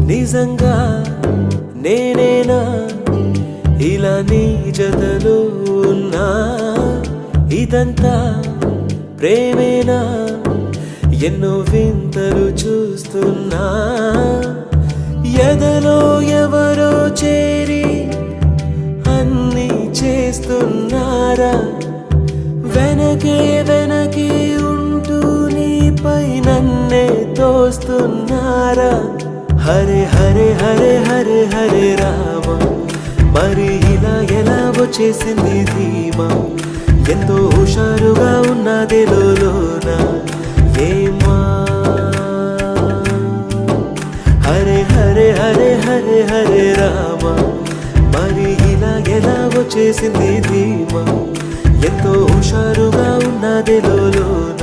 నిజంగా నేనేనా ఇలా నీ జతలో ఉన్నా ఇదంతా ప్రేమేనా ఎన్నో వింతలు చూస్తున్నా ఎదలో ఎవరో చేరి అన్నీ చేస్తున్నారా వెనకే వెనకే ఉంటూ నీపై నన్నే తోస్తున్నారా హరే హరే హరే హరే హరే రామ మరి ఇలా ఎలా వచ్చేసింది ధీమా ఎంతో హుషారుగా ఉన్నది లోన ఏమా హరే హరే హరే హరే హరే రామ మరి ఇలా ఎలా వచ్చేసింది ధీమా ఎంతో హుషారుగా ఉన్నది లోన